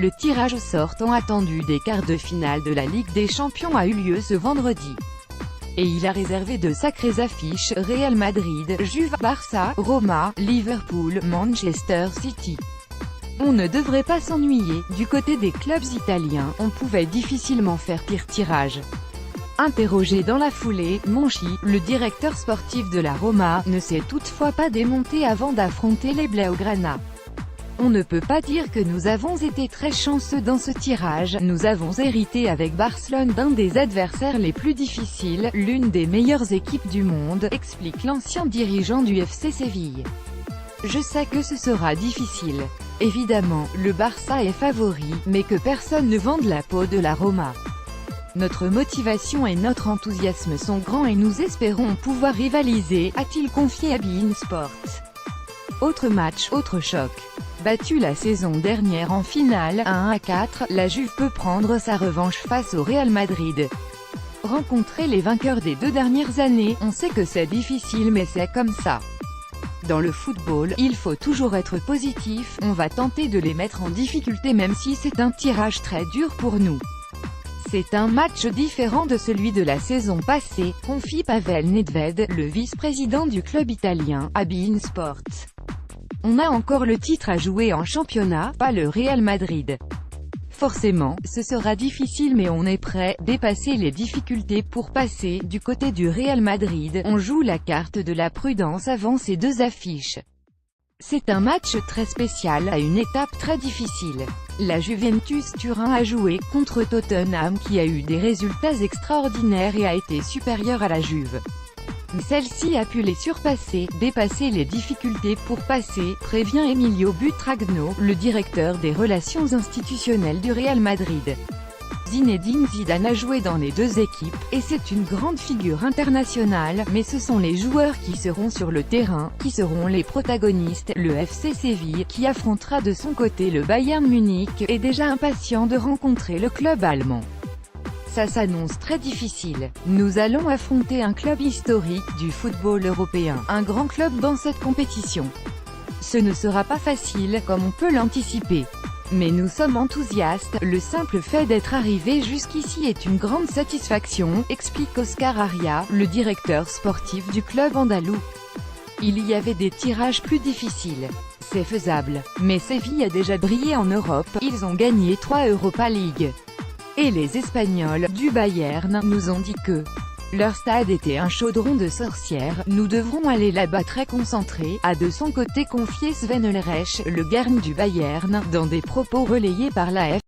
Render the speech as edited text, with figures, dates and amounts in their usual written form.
Le tirage au sort tant attendu des quarts de finale de la Ligue des Champions a eu lieu ce vendredi. Et il a réservé de sacrées affiches: Real Madrid, Juve, Barça, Roma, Liverpool, Manchester City. On ne devrait pas s'ennuyer. Du côté des clubs italiens, on pouvait difficilement faire pire tirage. Interrogé dans la foulée, Monchi, le directeur sportif de la Roma, ne s'est toutefois pas démonté avant d'affronter les Blaugrana. On ne peut pas dire que nous avons été très chanceux dans ce tirage, nous avons hérité avec Barcelone d'un des adversaires les plus difficiles, l'une des meilleures équipes du monde, explique l'ancien dirigeant du FC Séville. Je sais que ce sera difficile. Évidemment, le Barça est favori, mais que personne ne vende la peau de la Roma. Notre motivation et notre enthousiasme sont grands et nous espérons pouvoir rivaliser, a-t-il confié à beIN Sport. Autre match, autre choc. Battue la saison dernière en finale, 1-4, la Juve peut prendre sa revanche face au Real Madrid. Rencontrer les vainqueurs des 2 dernières années, on sait que c'est difficile mais c'est comme ça. Dans le football, il faut toujours être positif, on va tenter de les mettre en difficulté même si c'est un tirage très dur pour nous. C'est un match différent de celui de la saison passée, confie Pavel Nedved, le vice-président du club italien, à beIN Sport. On a encore le titre à jouer en championnat, pas le Real Madrid. Forcément, ce sera difficile mais on est prêt, dépasser les difficultés pour passer. Du côté du Real Madrid, on joue la carte de la prudence avant ces 2 affiches. C'est un match très spécial, à une étape très difficile. La Juventus Turin a joué contre Tottenham qui a eu des résultats extraordinaires et a été supérieure à la Juve. Mais celle-ci a pu les surpasser, dépasser les difficultés pour passer, prévient Emilio Butragno, le directeur des relations institutionnelles du Real Madrid. Zinedine Zidane a joué dans les 2 équipes, et c'est une grande figure internationale, mais ce sont les joueurs qui seront sur le terrain, qui seront les protagonistes. Le FC Séville, qui affrontera de son côté le Bayern Munich, est déjà impatient de rencontrer le club allemand. Ça s'annonce très difficile. Nous allons affronter un club historique du football européen, un grand club dans cette compétition. Ce ne sera pas facile, comme on peut l'anticiper. Mais nous sommes enthousiastes, le simple fait d'être arrivé jusqu'ici est une grande satisfaction, explique Oscar Aria, le directeur sportif du club andalou. Il y avait des tirages plus difficiles. C'est faisable. Mais Séville a déjà brillé en Europe, ils ont gagné 3 Europa League. Et les Espagnols, du Bayern, nous ont dit que leur stade était un chaudron de sorcières, nous devrons aller là-bas très concentrés, a de son côté confié Sven Ulreich, le garde du Bayern, dans des propos relayés par l'AF.